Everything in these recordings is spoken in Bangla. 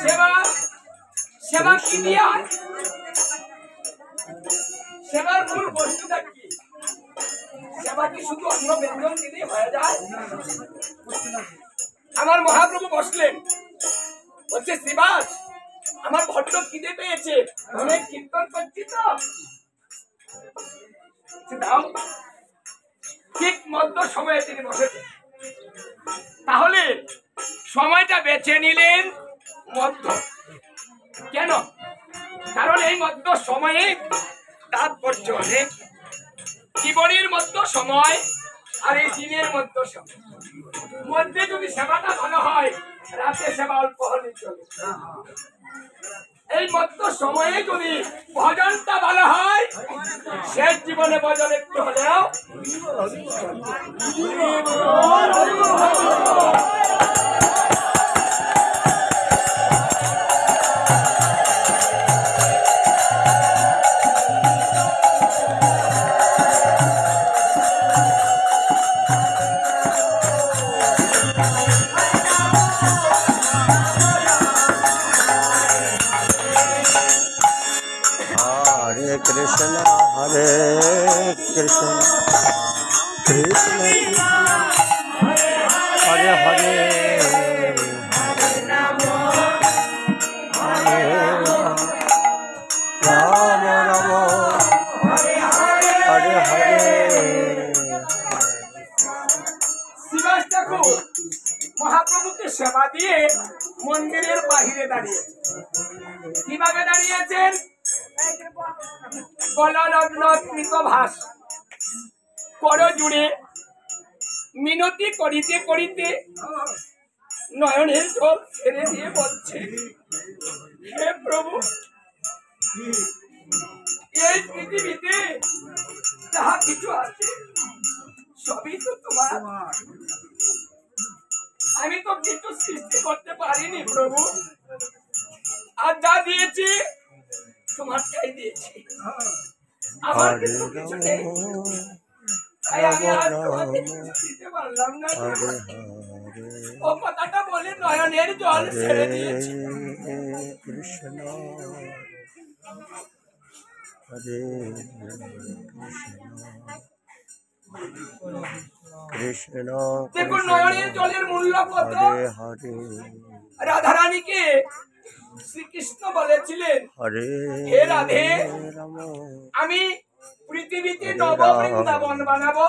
সেবা সেবা কি দিয়া সেবার মূল বস্তুটা কি? সেবা কি শুধু অন্ন ব্যঞ্জন দিলেই হয়ে যায়? আমার মহাপ্রভু বসলেন, বলছে শ্রীবাস আমার ভট্ট খিদে পেয়েছে, অনেক কীর্তন করছি তো দাও। ঠিক মধ্য সময়ে তিনি বসেছেন। তাহলে সময়টা বেছে নিলেন মধ্য। কেন? কারণ এই মধ্য সময়ে তাৎপর্য অনেক। জীবনের মধ্য সময় আর এই দিনের মধ্য সময় মধ্যে যদি সেবাটা ভালো হয়, রাতে সেবা অল্প হলে চলে। এই মধ্য সময়ে যদি ভজনটা ভালো হয়, শেষ জীবনে ভজন একটু হলেও कृष्ण हरे कृष्ण कृष्ण हरे हरे राम राम हरे हरे। শ্রীবাস ঠাকুর মহাপ্রভুকে সেবা দিয়ে মন্দিরের বাহিরে দাঁড়িয়েছেন। কিভাবে দাঁড়িয়েছেন? গলনগ্নকৃত ভাস কর জুড়ে মিনতি করিতে করিতে নয়নের জল ছেড়ে দিয়ে বলছে, হে প্রভু, এই পৃথিবীতে যাহা কিছু আছে সবই তো তোমার। আমি তো কিছু সৃষ্টি করতে পারিনি প্রভু, আর যা দিয়েছি তোমারটাই দিয়েছি, আমার কিছু নেই। তাই আমি আর তোমাকে দিতে পারলাম না। ও কথাটা বলে নয়নের জল ছেড়ে দিয়েছি। কৃষ্ণ হরে কৃষ্ণ দেখুন নয়নের জলের মূল্য কত। রাধারানীকে শ্রীকৃষ্ণ বলেছিলেন, হে রাধে, আমি পৃথিবীতে নব বৃন্দাবন বানাবো,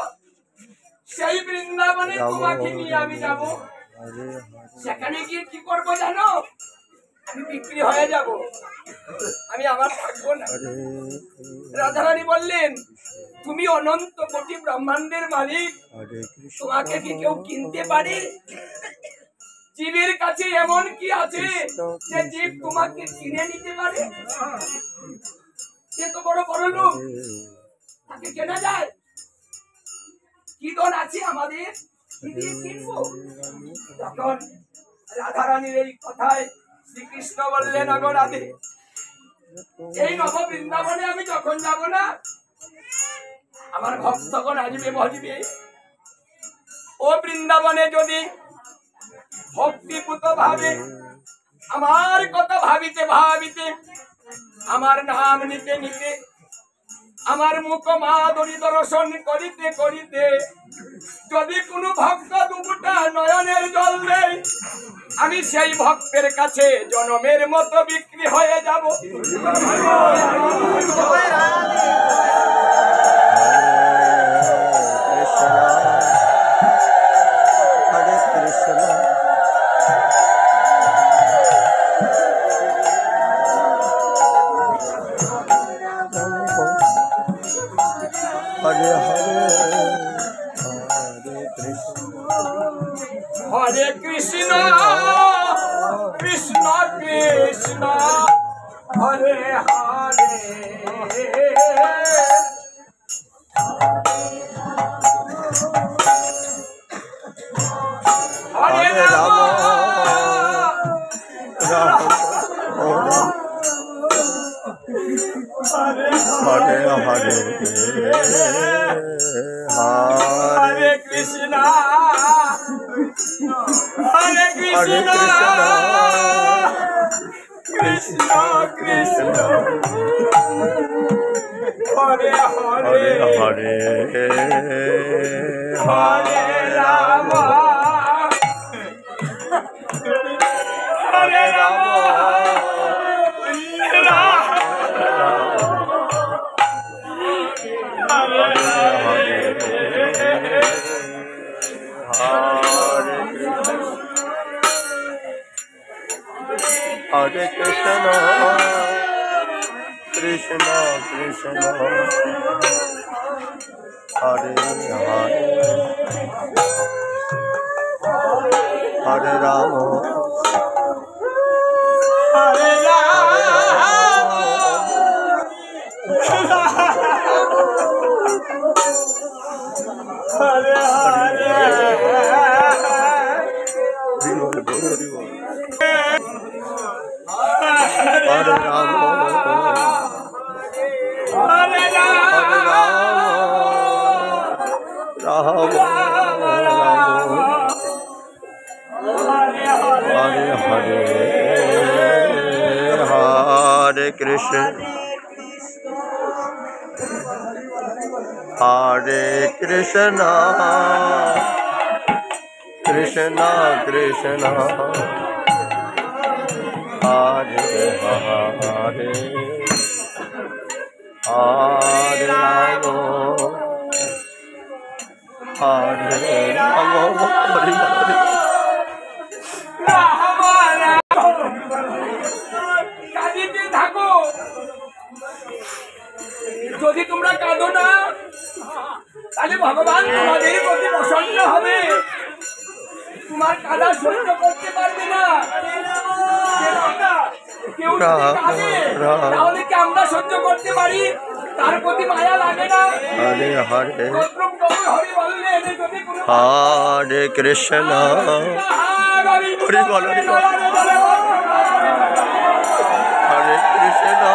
সেই বৃন্দাবনে তোমাকে নিয়ে আমি যাব। সেখানে গিয়ে কি করবো জানো? আমি বিক্রি হয়ে যাব, আমি আমার থাকবো না। রাধারানী বললেন, তুমি অনন্ত কোটি ব্রহ্মাণ্ডের মালিক, তোমাকে কি কেউ কিনতে পারে? জীবের কাছে এমন কি আছে যে জীব তোমাকে কিনে নিতে পারে? সে তো বড় বড় লোক, তাকে কেনা যায়? কি ধন আছে আমাদের, কি দিয়ে কিনবো? তখন রাধারানীর এই কথায় শ্রীকৃষ্ণ বললেন, আগো রাধে, এই নব বৃন্দাবনে আমি যখন যাব না, আমার ভক্তগণ আসবে বসবে। ও বৃন্দাবনে যদি ভক্তিপূত ভাবে আমার কথা ভাবিতে ভাবিতে, আমার নাম নিতে নিতে, আমার মুখ মাধুরী দর্শন করিতে করিতে যদি কোনো ভক্ত দুপুটা নয়নের জল দেয়, আমি সেই ভক্তের কাছে জনমের মতো বিক্রি হয়ে যাব। হরে কৃষ্ণ কৃষ্ণ কৃষ্ণ হরে হরে, হরে Ram Hare Hare Hare Krishna Hare Krishna, Krishna Krishna Krishna, Hare Hare Hare, Hare Hare Rama, Hare Rama, Hare Hare Krishna, Krishna Krishna, Hare Hare, Hare Rama, Hare Hare Rama, Rama Hare Hare, Hare Krishna, Hare Krishna, Krishna Krishna, Hare Hare, Hare Rama, Hare Rama, Hare Hare. কাঁদিতে থাকো, যদি তোমরা কাঁদো না তাহলে ভগবান তোমাদের প্রতি প্রসন্ন হবে, তোমার কাঁদা সহ্য করতে পারবে না। কেউ যদি কাঁদে তাহলে কি আমরা সহ্য করতে পারি? তার প্রতি মায়া লাগে না? Hare Hare, হরি বললেন যদি কোনো Hare Krishna, Hare বল, Hare বল, Hare Krishna,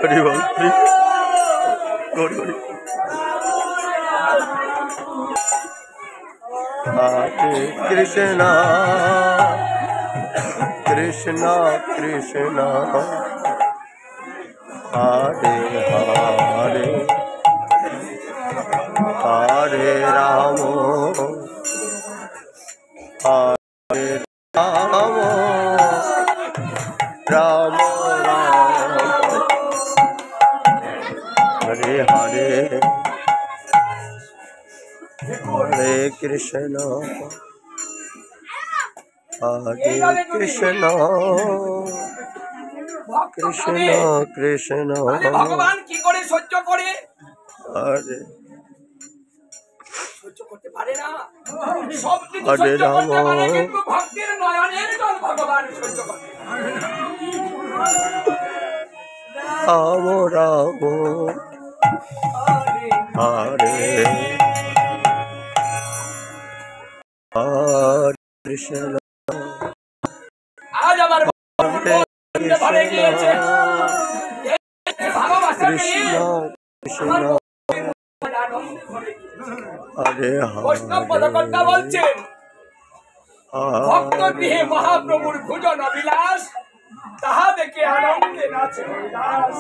Hare বল, Hare Hare, Hare Krishna, Krishna Krishna, Hare Hare, Hare Rama, Hare Rama, Rama Rama, Hare Hare, Hare Krishna, Hare Krishna, Krishna Krishna, তাহলে ভগবান কি করে সহ্য করে? Hare সহ্য করতে পারে না। সব কিছু হরে সহ্য করতে রাম। পারে, কিন্তু ভক্তের নয়নের জল ভগবান সহ্য করে। Ram Ram, Hare Hare Krishna, আজ আমার Hare ভরে গিয়েছে Krishna, এই ভালোবাসা নিয়ে Krishna Krishna, Hare বৈষ্ণব Hare, পদকর্তা বলছেন, ভক্ত গৃহে Hare মহাপ্রভুর ভুজন বিলাস, তাহা দেখে আনন্দে নাচে হরিদাস।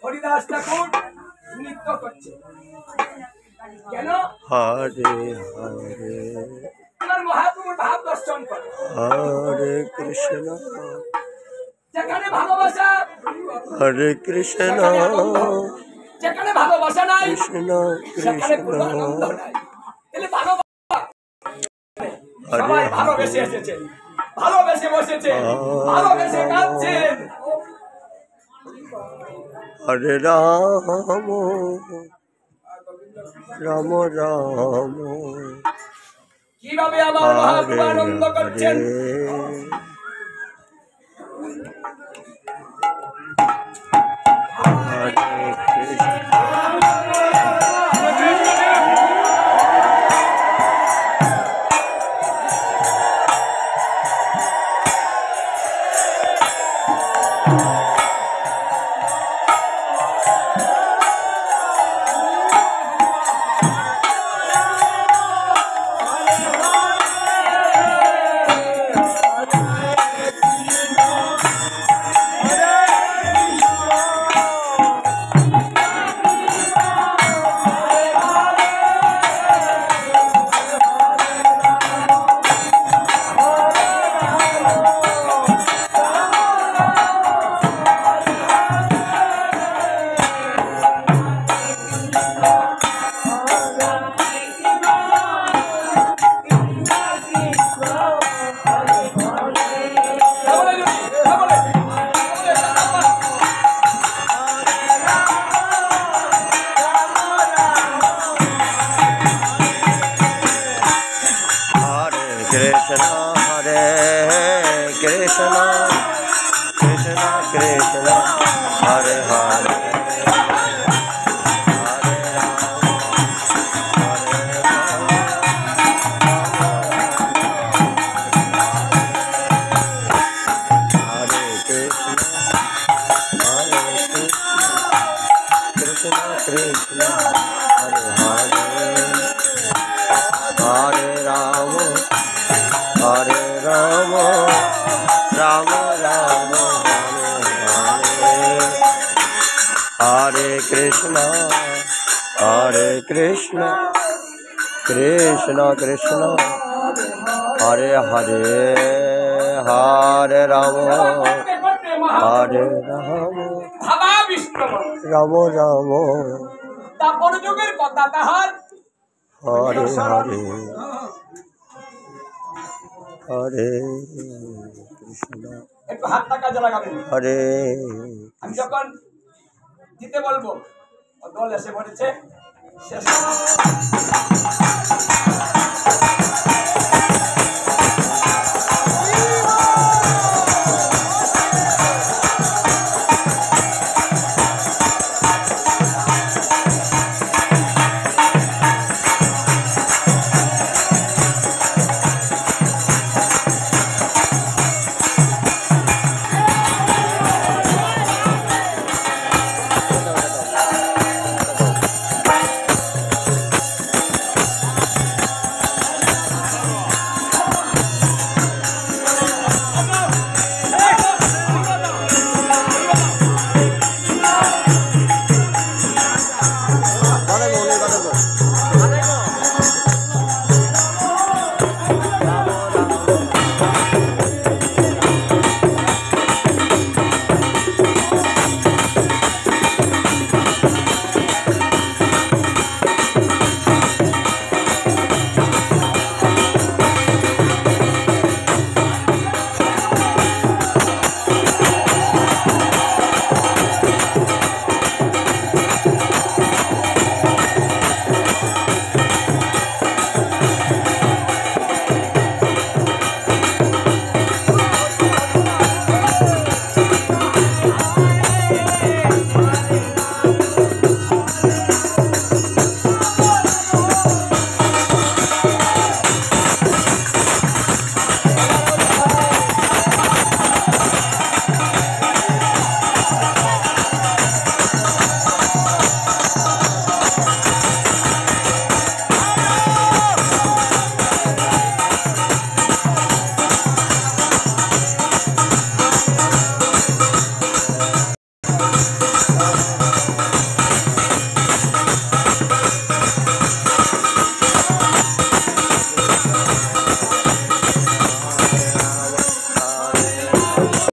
হরিদাস ঠাকুর নৃত্য করছে কেন? Hare Hare, আমার মহাপ্রভুর ভাব দর্শন করে। Hare Krishna, যেখানে ভালোবাসা, Hare Krishna, যেখানে ভালোবাসা নাই Krishna সেখানে কোনো Krishna, আনন্দ নাই। তাহলে ভালোবাসা, Hare সবাই ভালোবেসে Hare, এসেছেন, ভালোবেসে বসেছেন, ভালোবেসে কাঁদছেন। Hare Rama, Rama Rama, কিভাবে আমার মহাপ্রভু Hare আনন্দ করছেন? Hare, Hare Krishna, Hare Krishna Krishna Krishna Hare Hare Krishna Krishna Hare Hare Hare Rama Hare Rama Rama Rama Hare Hare Hare Krishna Krishna Krishna Hare Hare Hare Rama Hare Rama ভাবা বিষ্ণু Rama Rama তারপর যুগের কথা তাহার Hare Hare Hare Krishna একটু হাতটা কাজে লাগাবেন। Hare আমি যখন দিতে বলবো ও দল এসে পড়েছে শেষ